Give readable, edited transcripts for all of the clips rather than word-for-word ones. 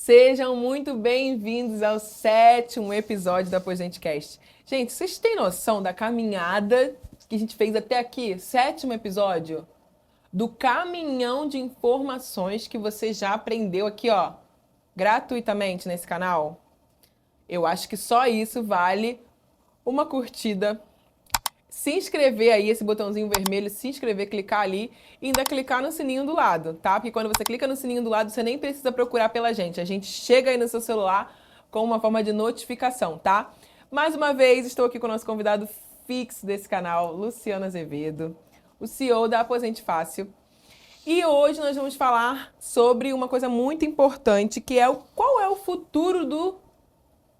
Sejam muito bem-vindos ao 7º episódio da Aposentecast. Gente, vocês têm noção da caminhada que a gente fez até aqui? 7º episódio? Do caminhão de informações que você já aprendeu aqui, ó, gratuitamente nesse canal? Eu acho que só isso vale uma curtida. Se inscrever aí, esse botãozinho vermelho, se inscrever, clicar ali e ainda clicar no sininho do lado, tá? Porque quando você clica no sininho do lado, você nem precisa procurar pela gente. A gente chega aí no seu celular com uma forma de notificação, tá? Mais uma vez, estou aqui com o nosso convidado fixo desse canal, Luciano Azevedo, o CEO da Aposente Fácil. E hoje nós vamos falar sobre uma coisa muito importante, que é qual é o futuro do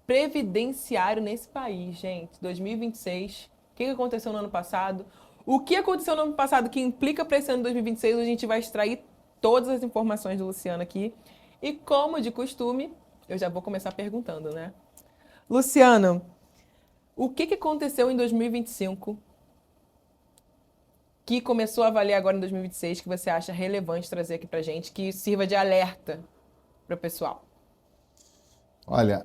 previdenciário nesse país, gente. 2026... O que aconteceu no ano passado? O que aconteceu no ano passado que implica para esse ano de 2026? A gente vai extrair todas as informações do Luciano aqui. E como de costume, eu já vou começar perguntando, né? Luciano, o que aconteceu em 2025 que começou a valer agora em 2026 que você acha relevante trazer aqui para gente, que sirva de alerta para o pessoal? Olha,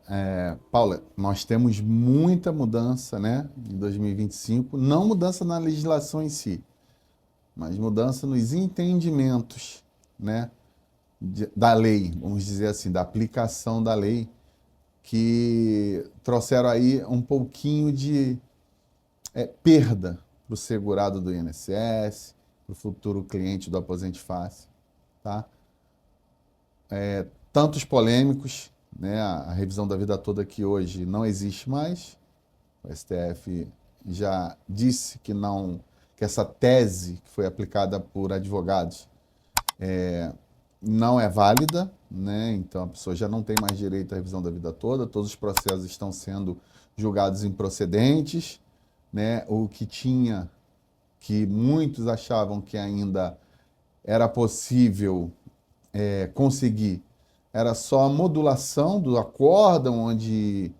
Paula, nós temos muita mudança, né, em 2025, não mudança na legislação em si, mas mudança nos entendimentos, né, da lei, vamos dizer assim, da aplicação da lei, que trouxeram aí um pouquinho de perda para o segurado do INSS, para o futuro cliente do Aposente Fácil, tá? Tantos polêmicos, né? A revisão da vida toda que hoje não existe mais. O STF já disse que não, que essa tese que foi aplicada por advogados não é válida, né? Então a pessoa já não tem mais direito à revisão da vida toda, todos os processos estão sendo julgados improcedentes, né? O que tinha, que muitos achavam que ainda era possível conseguir, era só a modulação do acórdão, onde,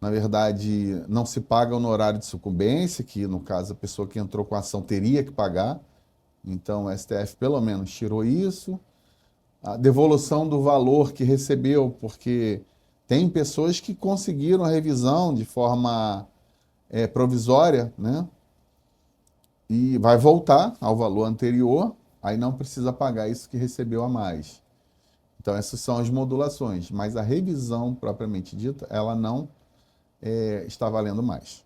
na verdade, não se paga honorário de sucumbência, que, no caso, a pessoa que entrou com a ação teria que pagar. Então, o STF, pelo menos, tirou isso. A devolução do valor que recebeu, porque tem pessoas que conseguiram a revisão de forma provisória, né? E vai voltar ao valor anterior, aí não precisa pagar isso que recebeu a mais. Então, essas são as modulações, mas a revisão propriamente dita, ela não está valendo mais.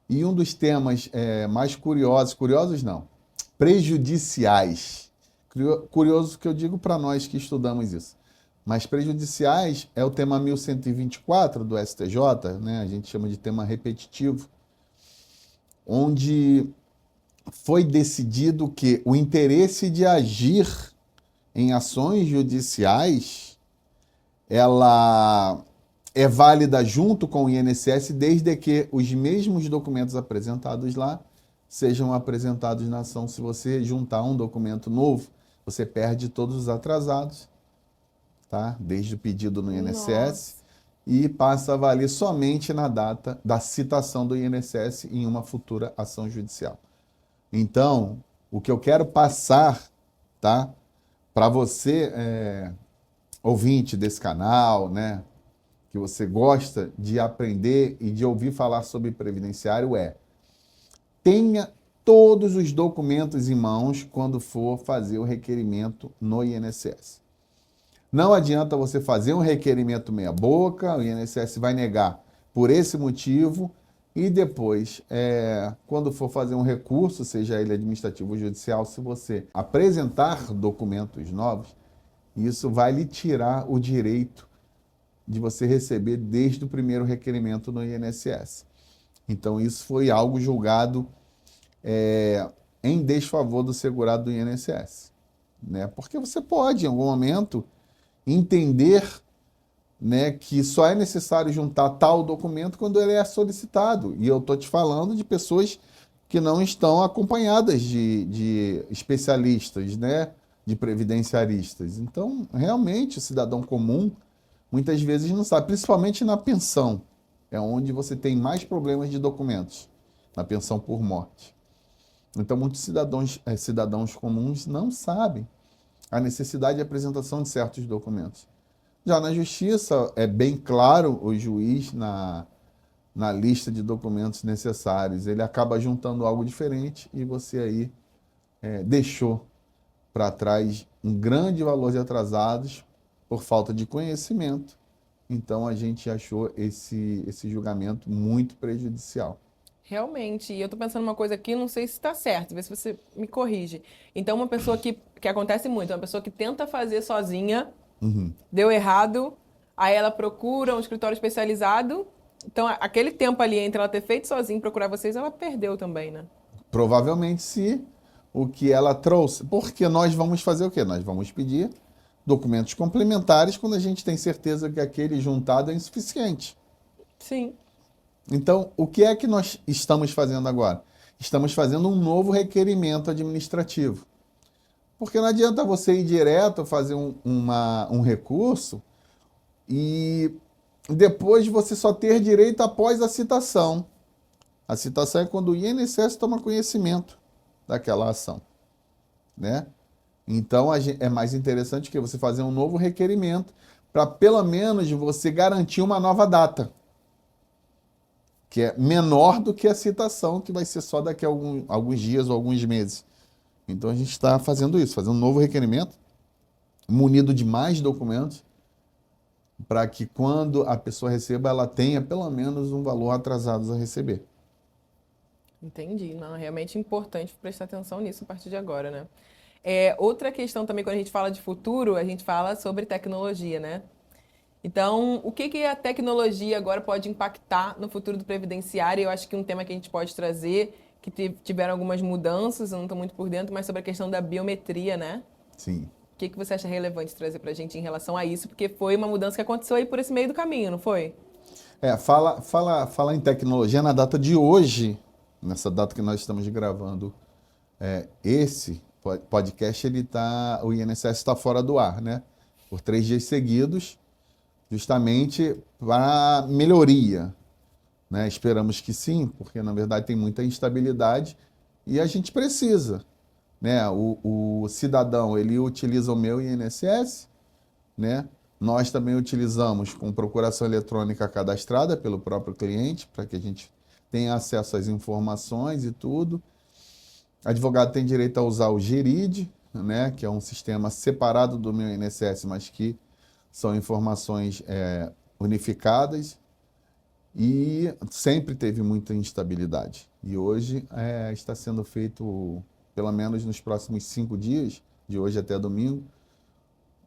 E um dos temas mais curiosos não, prejudiciais. Curioso que eu digo para nós que estudamos isso. Mas prejudiciais é o tema 1124 do STJ, né? A gente chama de tema repetitivo, onde foi decidido que o interesse de agir em ações judiciais, ela é válida junto com o INSS desde que os mesmos documentos apresentados lá sejam apresentados na ação. Se você juntar um documento novo, você perde todos os atrasados, tá? Desde o pedido no INSS, e passa a valer somente na data da citação do INSS em uma futura ação judicial. Então, o que eu quero passar, tá? Para você, ouvinte desse canal, né, que você gosta de aprender e de ouvir falar sobre previdenciário, tenha todos os documentos em mãos quando for fazer o requerimento no INSS. Não adianta você fazer um requerimento meia boca, o INSS vai negar por esse motivo, e depois, quando for fazer um recurso, seja ele administrativo ou judicial, se você apresentar documentos novos, isso vai lhe tirar o direito de você receber desde o primeiro requerimento no INSS. Então, isso foi algo julgado em desfavor do segurado do INSS, né? Porque você pode, em algum momento, entender, né, que só é necessário juntar tal documento quando ele é solicitado. E eu estou te falando de pessoas que não estão acompanhadas de especialistas, né, de previdenciaristas. Então, realmente, o cidadão comum muitas vezes não sabe, principalmente na pensão, é onde você tem mais problemas de documentos, na pensão por morte. Então, muitos cidadãos comuns não sabem a necessidade de apresentação de certos documentos. Já na justiça, é bem claro o juiz na lista de documentos necessários. Ele acaba juntando algo diferente e você aí deixou para trás um grande valor de atrasados por falta de conhecimento. Então a gente achou esse julgamento muito prejudicial. Realmente, e eu tô pensando uma coisa aqui, não sei se está certo, vê se você me corrige. Então, uma pessoa que acontece muito, uma pessoa que tenta fazer sozinha, Uhum. deu errado, aí ela procura um escritório especializado. Então, aquele tempo ali entre ela ter feito sozinha e procurar vocês, ela perdeu também, né? Provavelmente se o que ela trouxe, porque nós vamos fazer o quê? Nós vamos pedir documentos complementares quando a gente tem certeza que aquele juntado é insuficiente. Sim. Então, o que é que nós estamos fazendo agora? Estamos fazendo um novo requerimento administrativo. Porque não adianta você ir direto fazer um recurso e depois você só ter direito após a citação. A citação é quando o INSS toma conhecimento daquela ação, né? Então é mais interessante que você fazer um novo requerimento para pelo menos você garantir uma nova data, que é menor do que a citação, que vai ser só daqui a alguns dias ou alguns meses. Então a gente está fazendo isso, fazendo um novo requerimento, munido de mais documentos, para que quando a pessoa receba, ela tenha pelo menos um valor atrasado a receber. Entendi. Não, é realmente importante prestar atenção nisso a partir de agora, né? Outra questão também, quando a gente fala de futuro, a gente fala sobre tecnologia, né? Então, o que a tecnologia agora pode impactar no futuro do previdenciário? Eu acho que um tema que a gente pode trazer, que tiveram algumas mudanças, eu não estou muito por dentro, mas sobre a questão da biometria, né? Sim. O que você acha relevante trazer para a gente em relação a isso? Porque foi uma mudança que aconteceu aí por esse meio do caminho, não foi? Fala em tecnologia na data de hoje, nessa data que nós estamos gravando esse podcast, o INSS está fora do ar, né? Por 3 dias seguidos, justamente para melhoria, né? Esperamos que sim, porque na verdade tem muita instabilidade e a gente precisa, né? O cidadão, ele utiliza o meu INSS, né? Nós também utilizamos com procuração eletrônica cadastrada pelo próprio cliente, para que a gente tenha acesso às informações e tudo. Advogado tem direito a usar o GERID, né? Que é um sistema separado do meu INSS, mas que são informações unificadas. E sempre teve muita instabilidade. E hoje está sendo feito, pelo menos nos próximos 5 dias, de hoje até domingo,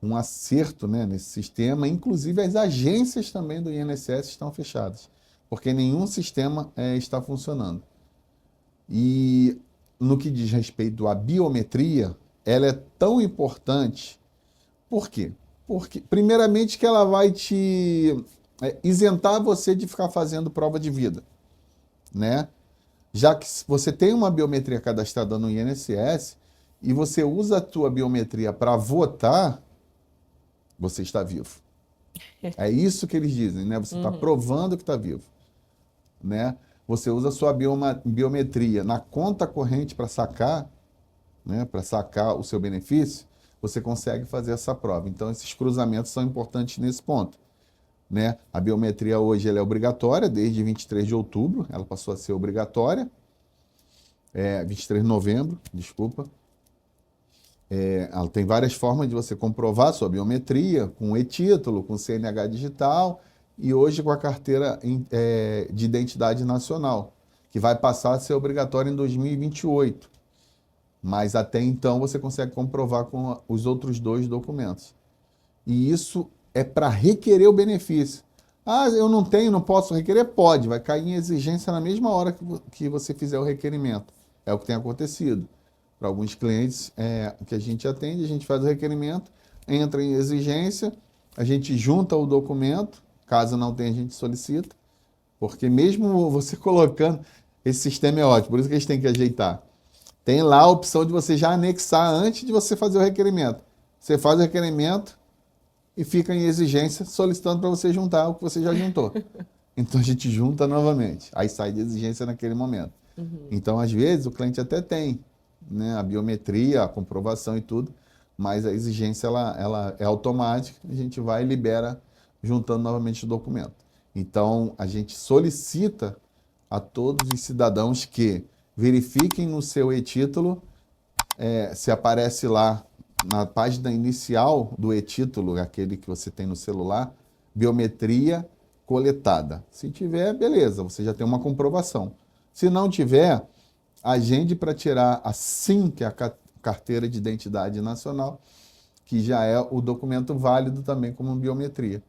um acerto, né, nesse sistema. Inclusive as agências também do INSS estão fechadas, porque nenhum sistema está funcionando. E no que diz respeito à biometria, ela é tão importante. Por quê? Porque, primeiramente, que ela vai te isentar você de ficar fazendo prova de vida, né? Já que você tem uma biometria cadastrada no INSS e você usa a tua biometria para votar, você está vivo. É isso que eles dizem, né? Você está provando que está vivo, né? Você usa a sua biometria na conta corrente para sacar, né? Para sacar o seu benefício, você consegue fazer essa prova. Então, esses cruzamentos são importantes nesse ponto, né? A biometria hoje ela é obrigatória, desde 23 de outubro, ela passou a ser obrigatória, 23 de novembro, desculpa. Ela tem várias formas de você comprovar sua biometria, com e-título, com CNH digital e hoje com a carteira de identidade nacional, que vai passar a ser obrigatória em 2028. Mas até então você consegue comprovar com os outros 2 documentos. E isso é para requerer o benefício. Ah, eu não tenho, não posso requerer? Pode, vai cair em exigência na mesma hora que você fizer o requerimento. É o que tem acontecido. Para alguns clientes que a gente atende, a gente faz o requerimento, entra em exigência, a gente junta o documento, caso não tenha, a gente solicita, porque mesmo você colocando, esse sistema é ótimo, por isso que a gente tem que ajeitar. Tem lá a opção de você já anexar antes de você fazer o requerimento. Você faz o requerimento e fica em exigência solicitando para você juntar o que você já juntou. Então a gente junta novamente, aí sai de exigência naquele momento. Então, às vezes, o cliente até tem, né, a biometria, a comprovação e tudo, mas a exigência ela é automática, a gente vai e libera juntando novamente o documento. Então, a gente solicita a todos os cidadãos que verifiquem no seu e-título, se aparece lá na página inicial do e-título, aquele que você tem no celular, biometria coletada. Se tiver, beleza, você já tem uma comprovação. Se não tiver, agende para tirar a SIM, que é a Carteira de Identidade Nacional, que já é o documento válido também como biometria.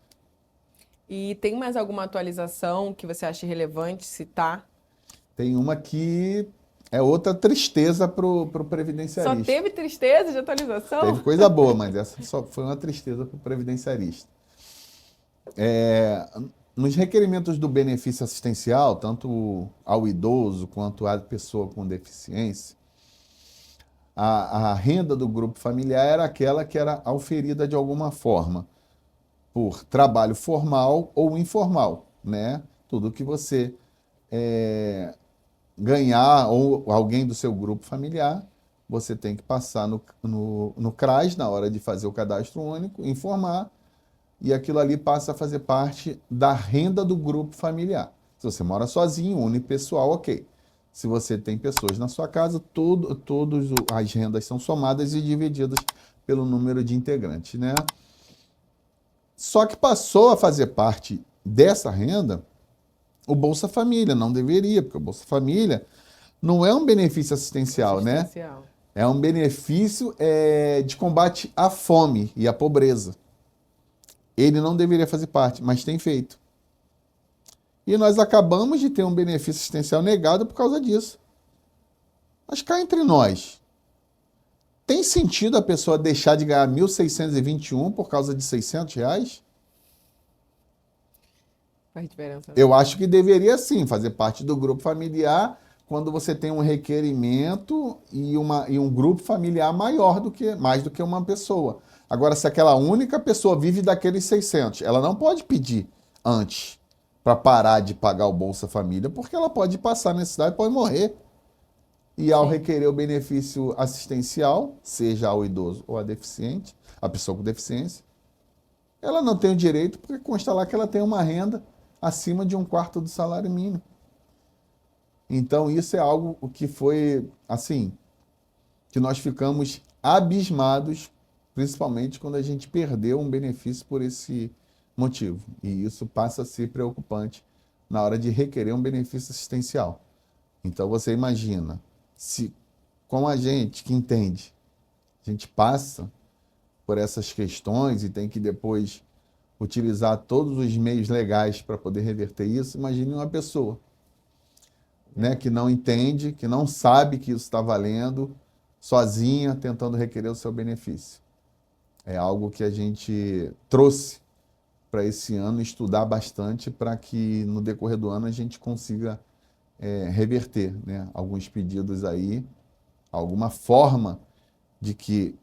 E tem mais alguma atualização que você acha relevante citar? Tem uma que é outra tristeza para o Só previdenciarista. teve tristeza de atualização? Teve coisa boa, mas essa só foi uma tristeza para o previdenciarista. Nos requerimentos do benefício assistencial, tanto ao idoso quanto à pessoa com deficiência, a renda do grupo familiar era aquela que era auferida de alguma forma por trabalho formal ou informal, né? Tudo que você ganhar ou alguém do seu grupo familiar, você tem que passar no CRAS na hora de fazer o cadastro único, informar, e aquilo ali passa a fazer parte da renda do grupo familiar. Se você mora sozinho, unipessoal, ok. Se você tem pessoas na sua casa, todas as rendas são somadas e divididas pelo número de integrantes, né? Só que passou a fazer parte dessa renda o Bolsa Família, não deveria, porque o Bolsa Família não é um benefício assistencial, né? É um benefício de combate à fome e à pobreza. Ele não deveria fazer parte, mas tem feito. E nós acabamos de ter um benefício assistencial negado por causa disso. Mas cá entre nós, tem sentido a pessoa deixar de ganhar 1.621 por causa de R$ 600? Faz diferença. Eu acho que deveria sim fazer parte do grupo familiar quando você tem um requerimento e um grupo familiar mais do que uma pessoa. Agora, se aquela única pessoa vive daqueles 600, ela não pode pedir antes para parar de pagar o Bolsa Família, porque ela pode passar necessidade e pode morrer. E ao requerer o benefício assistencial, seja ao idoso ou ao deficiente, a pessoa com deficiência, ela não tem o direito, porque consta lá que ela tem uma renda acima de 1/4 do salário mínimo. Então, isso é algo que foi, assim, que nós ficamos abismados, principalmente quando a gente perdeu um benefício por esse motivo. E isso passa a ser preocupante na hora de requerer um benefício assistencial. Então, você imagina, se com a gente que entende, a gente passa por essas questões e tem que depois utilizar todos os meios legais para poder reverter isso, imagine uma pessoa, né, que não entende, que não sabe que isso está valendo, sozinha, tentando requerer o seu benefício. É algo que a gente trouxe para esse ano, estudar bastante para que no decorrer do ano a gente consiga reverter, né, alguns pedidos aí, alguma forma de que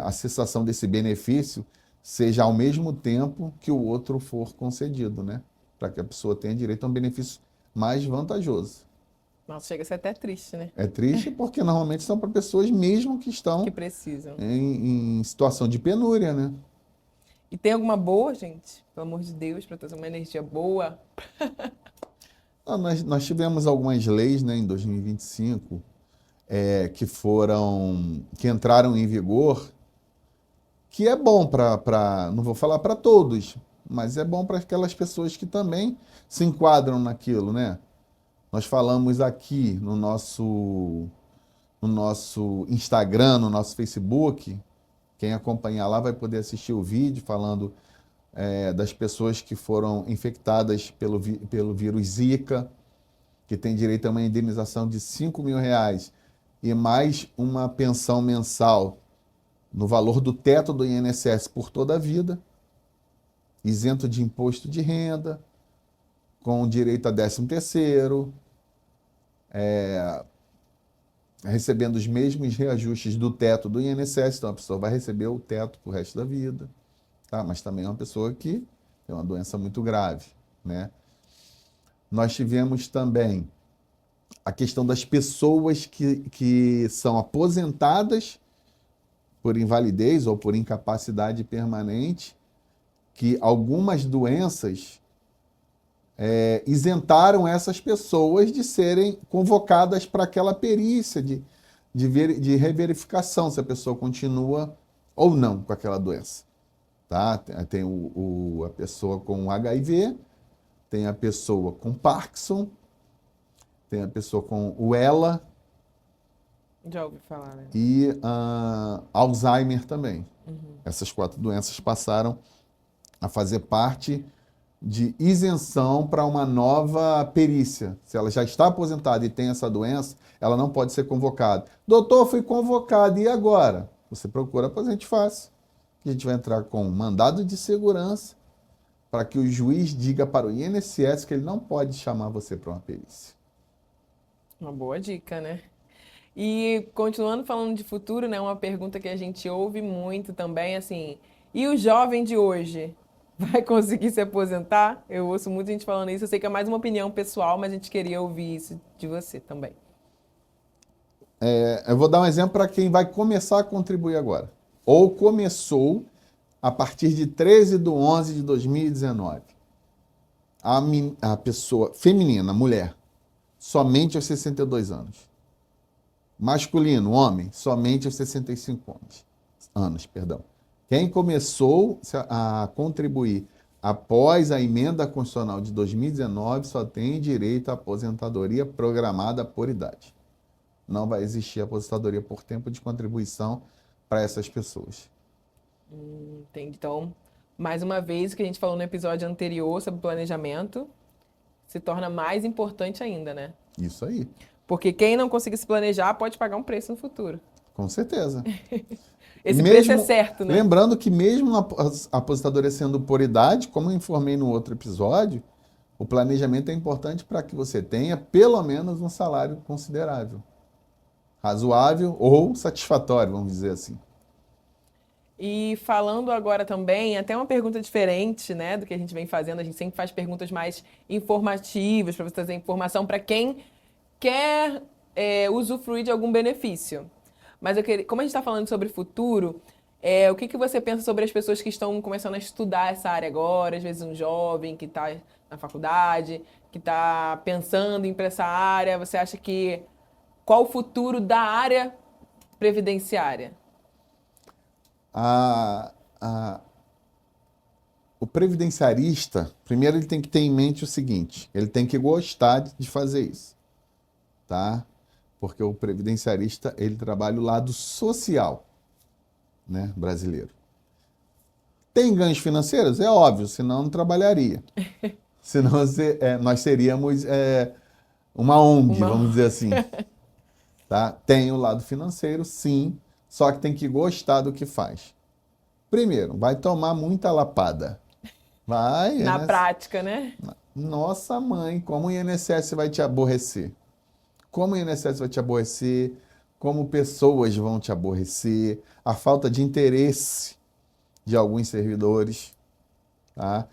a cessação desse benefício seja ao mesmo tempo que o outro for concedido, né? Para que a pessoa tenha direito a um benefício mais vantajoso. Nossa, chega a ser até triste, né? É triste porque normalmente são para pessoas mesmo que estão Que precisam. em situação de penúria, né? E tem alguma boa, gente? Pelo amor de Deus, para trazer uma energia boa. Nós tivemos algumas leis, né, em 2025 que entraram em vigor, que é bom não vou falar para todos, mas é bom para aquelas pessoas que também se enquadram naquilo, né? Nós falamos aqui no nosso Instagram, no nosso Facebook, quem acompanhar lá vai poder assistir o vídeo falando das pessoas que foram infectadas pelo vírus Zika, que tem direito a uma indenização de R$ 5.000 e mais uma pensão mensal no valor do teto do INSS por toda a vida, isento de imposto de renda, com direito a 13º, recebendo os mesmos reajustes do teto do INSS, então a pessoa vai receber o teto pro resto da vida, tá? Mas também é uma pessoa que tem uma doença muito grave, né? Nós tivemos também a questão das pessoas que são aposentadas por invalidez ou por incapacidade permanente, que algumas doenças isentaram essas pessoas de serem convocadas para aquela perícia de reverificação, se a pessoa continua ou não com aquela doença. Tá? Tem a pessoa com HIV, tem a pessoa com Parkinson, tem a pessoa com o ELA, Já ouvi falar, né? e Alzheimer também. Uhum. Essas 4 doenças passaram a fazer parte de isenção para uma nova perícia. Se ela já está aposentada e tem essa doença, ela não pode ser convocada. Doutor, fui convocado, e agora? Você procura para a gente fácil. A gente vai entrar com um mandado de segurança para que o juiz diga para o INSS que ele não pode chamar você para uma perícia. Uma boa dica, né? E continuando falando de futuro, né? Uma pergunta que a gente ouve muito também, assim, e o jovem de hoje vai conseguir se aposentar? Eu ouço muita gente falando isso, eu sei que é mais uma opinião pessoal, mas a gente queria ouvir isso de você também. Eu vou dar um exemplo para quem vai começar a contribuir agora. Ou começou a partir de 13/11/2019. A pessoa feminina, mulher, somente aos 62 anos. Masculino, homem, somente aos 65 anos. Quem começou a contribuir após a emenda constitucional de 2019 só tem direito à aposentadoria programada por idade. Não vai existir aposentadoria por tempo de contribuição para essas pessoas. Entendi. Então, mais uma vez, o que a gente falou no episódio anterior sobre planejamento se torna mais importante ainda, né? Isso aí, Porque quem não conseguir se planejar pode pagar um preço no futuro. com certeza. Esse preço é certo, né? Lembrando que mesmo a aposentadoria sendo por idade, como eu informei no outro episódio, o planejamento é importante para que você tenha pelo menos um salário considerável, razoável ou satisfatório, vamos dizer assim. E falando agora também, até uma pergunta diferente, né, do que a gente vem fazendo. A gente sempre faz perguntas mais informativas, para você trazer informação para quem quer usufruir de algum benefício. Mas como a gente está falando sobre futuro, o que você pensa sobre as pessoas que estão começando a estudar essa área agora? Às vezes um jovem que está na faculdade, que está pensando em ir para essa área. Você acha que qual o futuro da área previdenciária? O previdenciarista, primeiro ele tem que ter em mente o seguinte, ele tem que gostar de fazer isso, tá? Porque o previdenciarista, ele trabalha o lado social, né, brasileiro. Tem ganhos financeiros? É óbvio, senão não trabalharia. Senão nós seríamos uma ONG, vamos dizer assim. Tá? Tem o lado financeiro, sim, só que tem que gostar do que faz. Primeiro, vai tomar muita lapada. Vai. Na prática, né? Nossa mãe, como o INSS vai te aborrecer? Como o INSS vai te aborrecer? Como pessoas vão te aborrecer? A falta de interesse de alguns servidores, tá?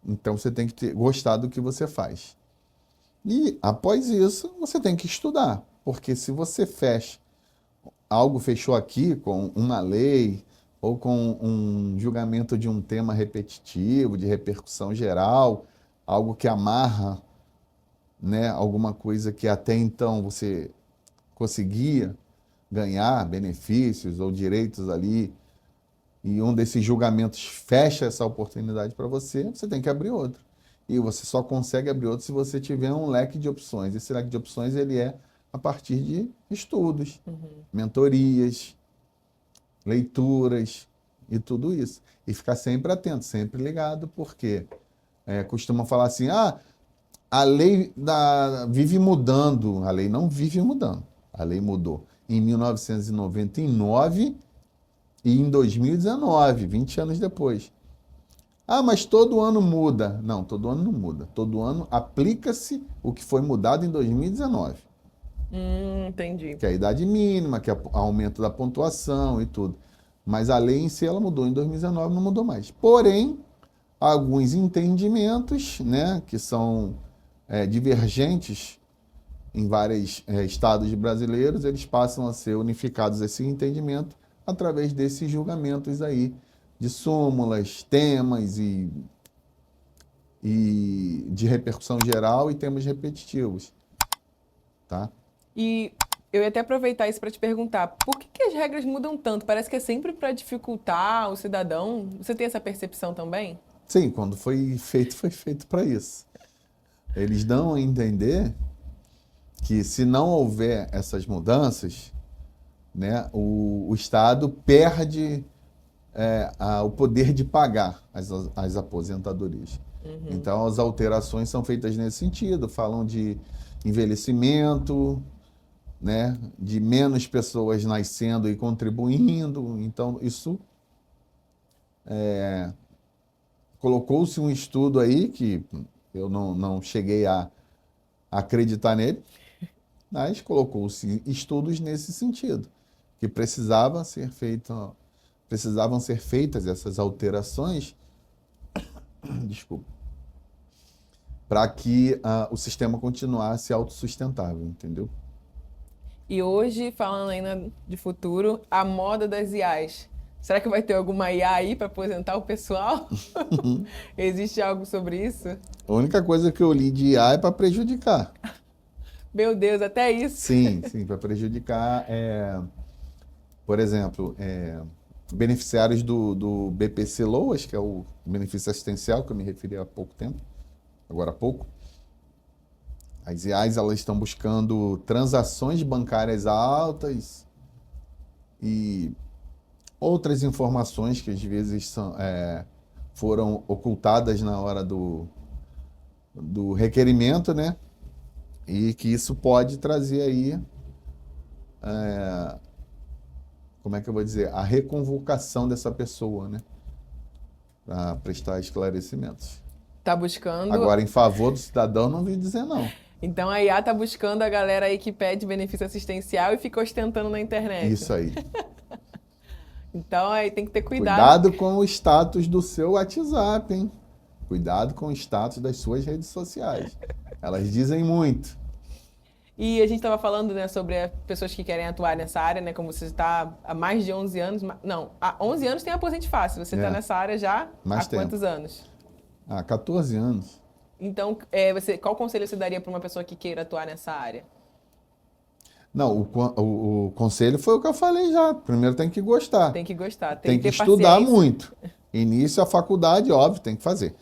Então você tem que gostar do que você faz. E após isso, você tem que estudar, porque se você fechou aqui com uma lei ou com um julgamento de um tema repetitivo, de repercussão geral, algo que amarra, né, alguma coisa que até então você conseguia ganhar benefícios ou direitos ali, e um desses julgamentos fecha essa oportunidade para você, você tem que abrir outro. E você só consegue abrir outro se você tiver um leque de opções. Esse leque de opções ele é a partir de estudos, mentorias, leituras e tudo isso. E ficar sempre atento, sempre ligado, porque costumam falar assim, a lei vive mudando. A lei não vive mudando. A lei mudou em 1999 e em 2019, 20 anos depois. Mas todo ano muda. Não, todo ano não muda. Todo ano aplica-se o que foi mudado em 2019. Entendi. Que é a idade mínima, que é o aumento da pontuação e tudo. Mas a lei em si, ela mudou em 2019, não mudou mais. Porém, alguns entendimentos, né, que são divergentes em vários estados brasileiros, eles passam a ser unificados esse entendimento através desses julgamentos aí, de súmulas, temas e de repercussão geral e temas repetitivos, tá? E eu ia até aproveitar isso para te perguntar, por que as regras mudam tanto? Parece que é sempre para dificultar o cidadão. Você tem essa percepção também? Sim, quando foi feito para isso. Eles dão a entender que se não houver essas mudanças, né, o Estado perde o poder de pagar as aposentadorias. Então, as alterações são feitas nesse sentido, falam de envelhecimento, né, de menos pessoas nascendo e contribuindo. Então, isso colocou-se um estudo aí que eu não cheguei a acreditar nele, mas colocou-se estudos nesse sentido, que precisavam ser feitas essas alterações, desculpa, para que o sistema continuasse autossustentável, entendeu? E hoje, falando ainda de futuro, a moda das IAs. Será que vai ter alguma IA aí para aposentar o pessoal? Existe algo sobre isso? A única coisa que eu li de IA é para prejudicar. Meu Deus, até isso. Sim, para prejudicar, por exemplo, beneficiários do BPC Loas, que é o benefício assistencial, que eu me referi há pouco tempo, agora há pouco. As IAs, elas estão buscando transações bancárias altas e outras informações que às vezes foram ocultadas na hora do requerimento, né? E que isso pode trazer aí, como é que eu vou dizer, a reconvocação dessa pessoa, né? Para prestar esclarecimentos. Tá buscando. Agora, em favor do cidadão, não vim dizer não. Então a IA tá buscando a galera aí que pede benefício assistencial e fica ostentando na internet. Isso aí. Então aí tem que ter cuidado. Cuidado com o status do seu WhatsApp, hein? Cuidado com o status das suas redes sociais. Elas dizem muito. E a gente estava falando, né, sobre pessoas que querem atuar nessa área, né? Como você está há mais de 11 anos. Não, há 11 anos tem Aposente Fácil. Você está nessa área já mais há tempo. Quantos anos? Há 14 anos. Então, qual conselho você daria para uma pessoa que queira atuar nessa área? Não, o conselho foi o que eu falei já. Primeiro tem que gostar. Tem que gostar, Tem que ter estudar paciência. muito. Início a faculdade, óbvio, tem que fazer.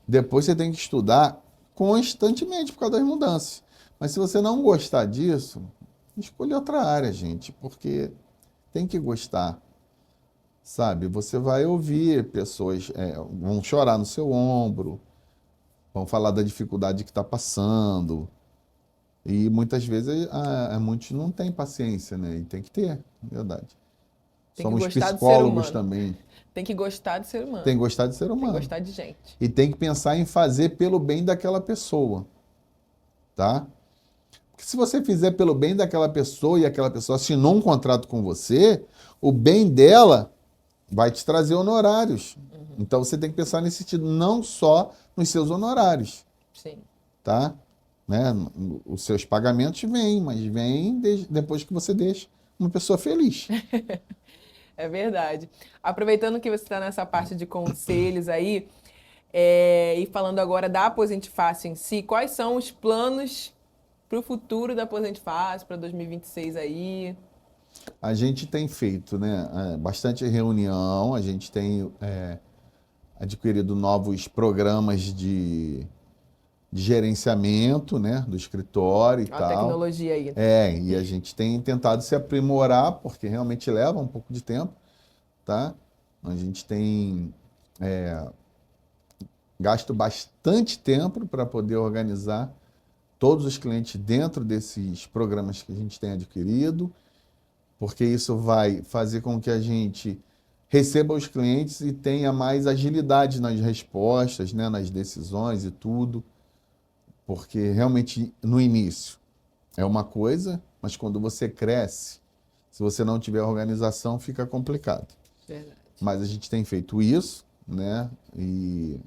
Depois você tem que estudar constantemente por causa das mudanças. Mas se você não gostar disso, escolha outra área, gente, porque tem que gostar. Sabe? Você vai ouvir pessoas, vão chorar no seu ombro, vão falar da dificuldade que está passando. E muitas vezes muitos não têm paciência, né? E tem que ter, na verdade. Tem que Somos gostar do ser psicólogos humano. também. Tem que gostar do ser humano. Tem que gostar de ser Tem humano. que gostar de gente. E tem que pensar em fazer pelo bem daquela pessoa, tá? Porque se você fizer pelo bem daquela pessoa e aquela pessoa assinou um contrato com você, o bem dela vai te trazer honorários. Então você tem que pensar nesse sentido, não só nos seus honorários. Sim. Tá? Né? Os seus pagamentos vêm, mas vêm depois que você deixa uma pessoa feliz. É verdade. Aproveitando que você está nessa parte de conselhos aí, e falando agora da Aposente Fácil em si, quais são os planos para o futuro da Aposente Fácil, para 2026 aí? A gente tem feito, né, bastante reunião, a gente tem adquirido novos programas de gerenciamento, né, do escritório e tal. A tecnologia aí. E a gente tem tentado se aprimorar, porque realmente leva um pouco de tempo, tá? A gente tem gasto bastante tempo para poder organizar todos os clientes dentro desses programas que a gente tem adquirido, porque isso vai fazer com que a gente receba os clientes e tenha mais agilidade nas respostas, né, nas decisões e tudo. Porque realmente no início é uma coisa, mas quando você cresce, se você não tiver organização, fica complicado. Verdade. Mas a gente tem feito isso, né? E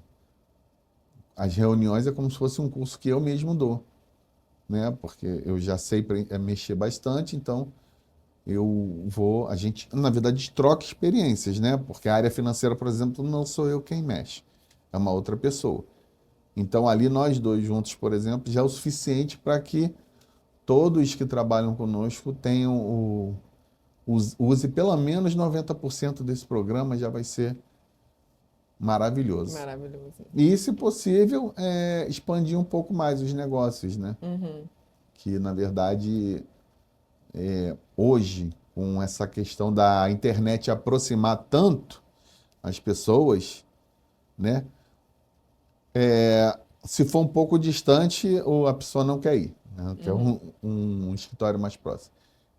as reuniões é como se fosse um curso que eu mesmo dou, né? Porque eu já sei mexer bastante, então a gente, na verdade, troca experiências, né? Porque a área financeira, por exemplo, não sou eu quem mexe, é uma outra pessoa. Então, ali nós dois juntos, por exemplo, já é o suficiente para que todos que trabalham conosco tenham use pelo menos 90% desse programa, já vai ser maravilhoso. Maravilhoso. E, se possível, expandir um pouco mais os negócios, né? Uhum. Que, na verdade, hoje, com essa questão da internet aproximar tanto as pessoas, né? Se for um pouco distante, a pessoa não quer ir, né? Quer um escritório mais próximo.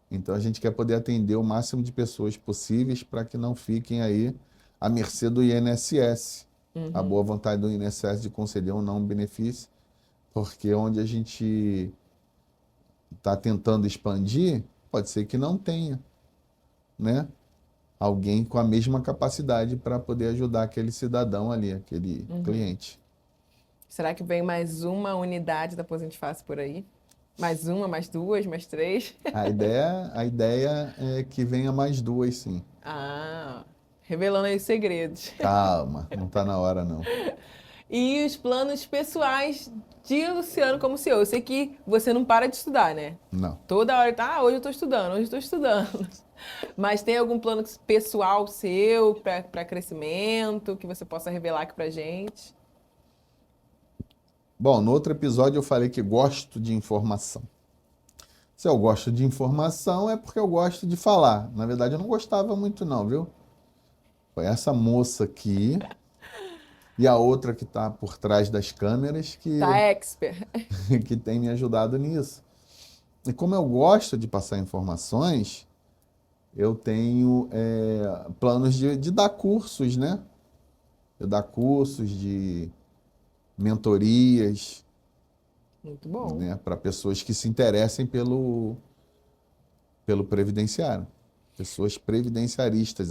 Então, a gente quer poder atender o máximo de pessoas possíveis para que não fiquem aí à mercê do INSS. A boa vontade do INSS de conceder ou não um benefício, porque onde a gente está tentando expandir, pode ser que não tenha, né? Alguém com a mesma capacidade para poder ajudar aquele cidadão ali, aquele cliente. Será que vem mais uma unidade da Aposente Fácil por aí? Mais uma, mais duas, mais três? A ideia é que venha mais duas, sim. Ah, revelando aí os segredos. Calma, não está na hora, não. E os planos pessoais de Luciano como CEO? Eu sei que você não para de estudar, né? Não. Toda hora, hoje eu tô estudando, hoje eu tô estudando. Mas tem algum plano pessoal seu para crescimento que você possa revelar aqui pra gente? Bom, no outro episódio eu falei que gosto de informação. Se eu gosto de informação é porque eu gosto de falar. Na verdade, eu não gostava muito não, viu? Foi essa moça aqui e a outra que está por trás das câmeras Tá expert. que tem me ajudado nisso. E como eu gosto de passar informações, eu tenho planos de dar cursos, né? Eu dar cursos de mentorias, Muito bom. né, para pessoas que se interessem pelo previdenciário. Pessoas previdenciaristas,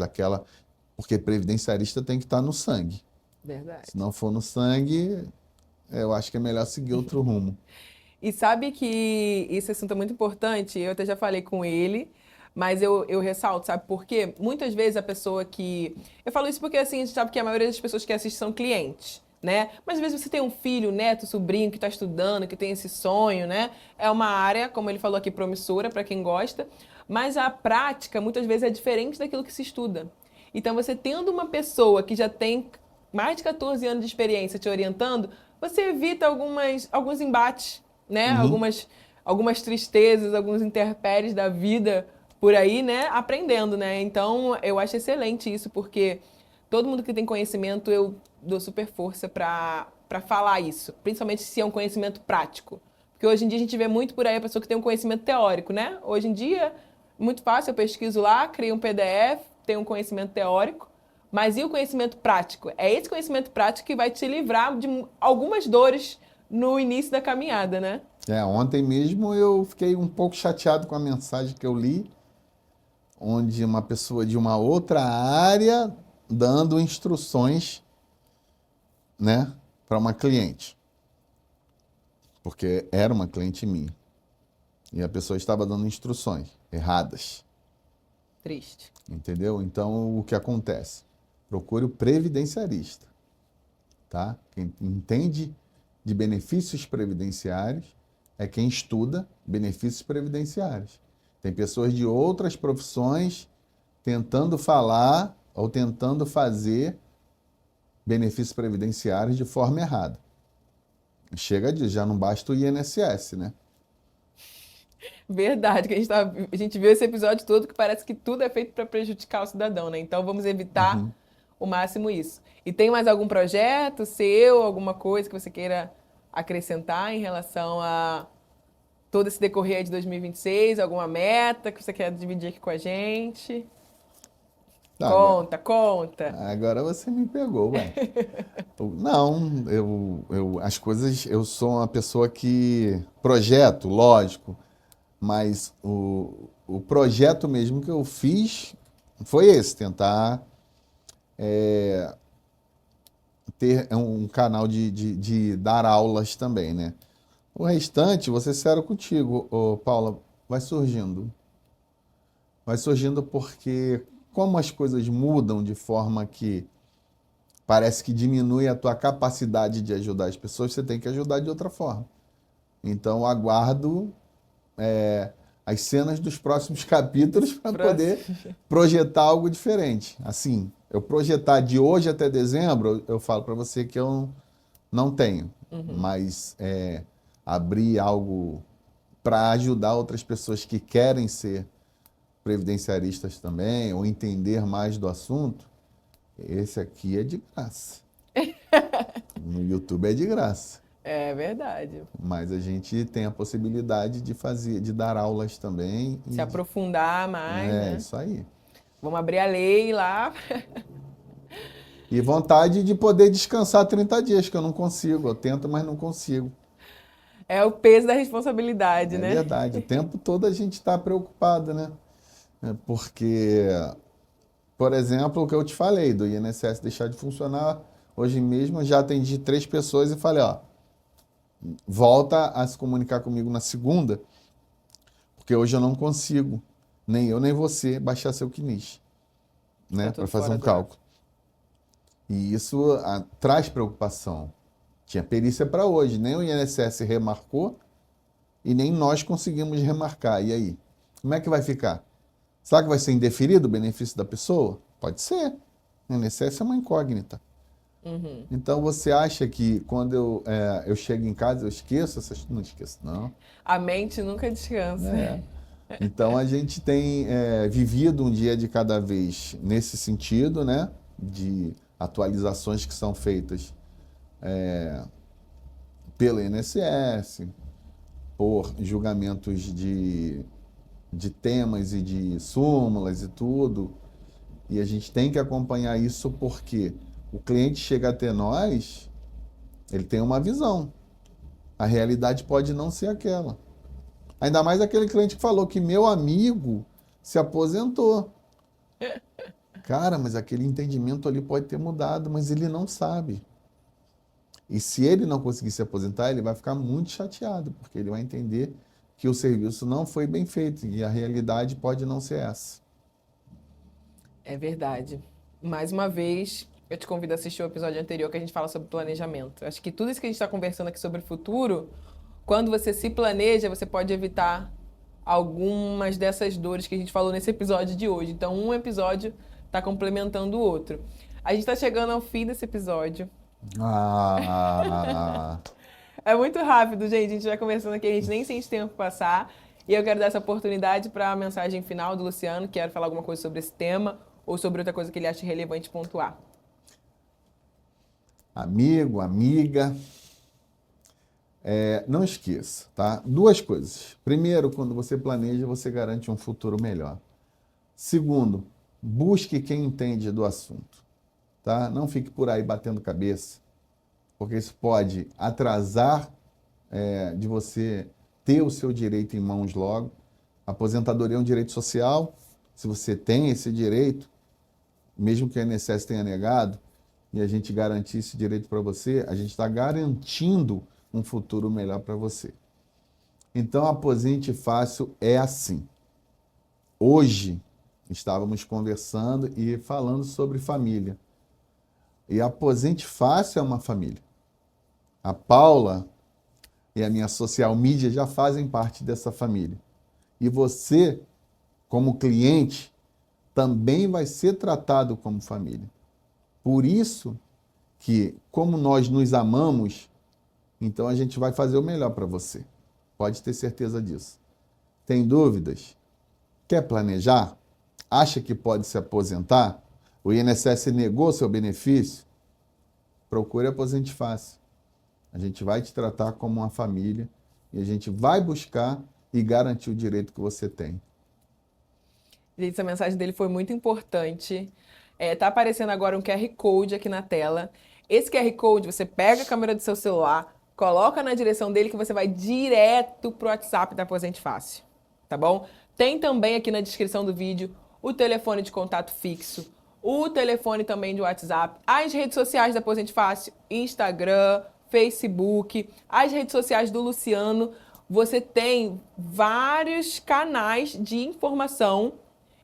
porque previdenciarista tem que estar no sangue. Verdade. Se não for no sangue, eu acho que é melhor seguir outro rumo. E sabe que esse assunto é muito importante, eu até já falei com ele, mas eu ressalto, sabe por quê? Muitas vezes a pessoa que. Eu falo isso porque assim, a gente sabe que a maioria das pessoas que assistem são clientes, né? Mas às vezes você tem um filho, neto, sobrinho que está estudando, que tem esse sonho, né? É uma área, como ele falou aqui, promissora para quem gosta, mas a prática muitas vezes é diferente daquilo que se estuda. Então, você tendo uma pessoa que já tem mais de 14 anos de experiência te orientando, você evita alguns embates, né? Uhum. Algumas tristezas, alguns intempéries da vida por aí, né? Aprendendo, né? Então, eu acho excelente isso, porque todo mundo que tem conhecimento, eu dou super força para falar isso, principalmente se é um conhecimento prático. Porque hoje em dia a gente vê muito por aí a pessoa que tem um conhecimento teórico, né? Hoje em dia, muito fácil, eu pesquiso lá, crio um PDF, tenho um conhecimento teórico, mas e o conhecimento prático? É esse conhecimento prático que vai te livrar de algumas dores no início da caminhada, né? Ontem mesmo eu fiquei um pouco chateado com a mensagem que eu li, onde uma pessoa de uma outra área dando instruções, né, para uma cliente. Porque era uma cliente minha. E a pessoa estava dando instruções erradas. Triste. Entendeu? Então, o que acontece? Procure o previdenciarista, tá? Quem entende de benefícios previdenciários é quem estuda benefícios previdenciários. Tem pessoas de outras profissões tentando falar ou tentando fazer benefícios previdenciários de forma errada. Chega disso, já não basta o INSS, né? Verdade, que a gente viu esse episódio todo que parece que tudo é feito para prejudicar o cidadão, né? Então vamos evitar o máximo isso. E tem mais algum projeto seu, alguma coisa que você queira acrescentar em relação a todo esse decorrer aí de 2026? Alguma meta que você quer dividir aqui com a gente? Tá, Conta, conta. agora você me pegou, ué. Não, as coisas, eu sou uma pessoa que projeto, lógico, mas o projeto mesmo que eu fiz foi esse, tentar ter um canal de dar aulas também, né? O restante, vou ser sério contigo, ô, Paula, vai surgindo. Vai surgindo porque, como as coisas mudam de forma que parece que diminui a tua capacidade de ajudar as pessoas, você tem que ajudar de outra forma. Então, aguardo as cenas dos próximos capítulos para poder projetar algo diferente. Assim, eu projetar de hoje até dezembro, eu falo para você que eu não tenho. Mas abrir algo para ajudar outras pessoas que querem ser previdenciaristas também, ou entender mais do assunto, esse aqui é de graça. No YouTube é de graça. É verdade. Mas a gente tem a possibilidade de fazer, de dar aulas também. Se aprofundar mais, né? Isso aí. Vamos abrir a lei lá. E vontade de poder descansar 30 dias, que eu não consigo. Eu tento, mas não consigo. É o peso da responsabilidade, É né? verdade. O tempo todo a gente está preocupado, né? Porque, por exemplo, o que eu te falei, do INSS deixar de funcionar, hoje mesmo eu já atendi 3 pessoas e falei, ó, volta a se comunicar comigo na segunda, porque hoje eu não consigo, nem eu nem você, baixar seu CNIS, né, para fazer um cálculo. E isso traz preocupação. Tinha perícia para hoje, nem o INSS remarcou e nem nós conseguimos remarcar. E aí? Como é que vai ficar? Será que vai ser indeferido o benefício da pessoa? Pode ser. O INSS é uma incógnita. Então, você acha que quando eu chego em casa eu esqueço essas... Não esqueço, não. A mente nunca descansa. Então, a gente tem vivido um dia de cada vez nesse sentido, né? De atualizações que são feitas pelo INSS, por julgamentos de temas e de súmulas e tudo. E a gente tem que acompanhar isso porque o cliente chega até nós, ele tem uma visão. A realidade pode não ser aquela. Ainda mais aquele cliente que falou que meu amigo se aposentou. Cara, mas aquele entendimento ali pode ter mudado, mas ele não sabe. E se ele não conseguir se aposentar, ele vai ficar muito chateado, porque ele vai entender que o serviço não foi bem feito e a realidade pode não ser essa. É verdade. Mais uma vez, eu te convido a assistir o episódio anterior que a gente fala sobre planejamento. Acho que tudo isso que a gente está conversando aqui sobre o futuro, quando você se planeja, você pode evitar algumas dessas dores que a gente falou nesse episódio de hoje. Então, um episódio está complementando o outro. A gente está chegando ao fim desse episódio. É muito rápido, gente. A gente vai conversando aqui, a gente nem sente tempo passar. E eu quero dar essa oportunidade para a mensagem final do Luciano. Quero falar alguma coisa sobre esse tema ou sobre outra coisa que ele acha relevante pontuar. Amigo, amiga, não esqueça, tá? 2 coisas. Primeiro, quando você planeja, você garante um futuro melhor. Segundo, busque quem entende do assunto, tá? Não fique por aí batendo cabeça, porque isso pode atrasar de você ter o seu direito em mãos logo. A aposentadoria é um direito social. Se você tem esse direito, mesmo que o INSS tenha negado, e a gente garantir esse direito para você, a gente está garantindo um futuro melhor para você. Então, Aposente Fácil é assim. Hoje, estávamos conversando e falando sobre família. E Aposente Fácil é uma família. A Paula e a minha social media já fazem parte dessa família. E você, como cliente, também vai ser tratado como família. Por isso que, como nós nos amamos, então a gente vai fazer o melhor para você. Pode ter certeza disso. Tem dúvidas? Quer planejar? Acha que pode se aposentar? O INSS negou seu benefício? Procure Aposente Fácil. A gente vai te tratar como uma família e a gente vai buscar e garantir o direito que você tem. Gente, essa mensagem dele foi muito importante. Tá aparecendo agora um QR Code aqui na tela. Esse QR Code, você pega a câmera do seu celular, coloca na direção dele que você vai direto pro WhatsApp da Aposente Fácil, tá bom? Tem também aqui na descrição do vídeo o telefone de contato fixo, o telefone também de WhatsApp, as redes sociais da Aposente Fácil, Instagram, Facebook, as redes sociais do Luciano. Você tem vários canais de informação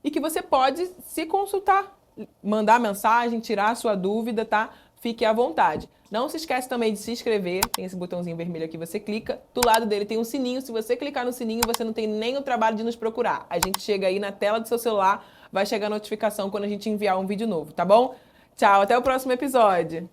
e que você pode se consultar, mandar mensagem, tirar a sua dúvida, tá? Fique à vontade. Não se esquece também de se inscrever, tem esse botãozinho vermelho aqui, você clica. Do lado dele tem um sininho, se você clicar no sininho, você não tem nem o trabalho de nos procurar. A gente chega aí na tela do seu celular, vai chegar a notificação quando a gente enviar um vídeo novo, tá bom? Tchau, até o próximo episódio.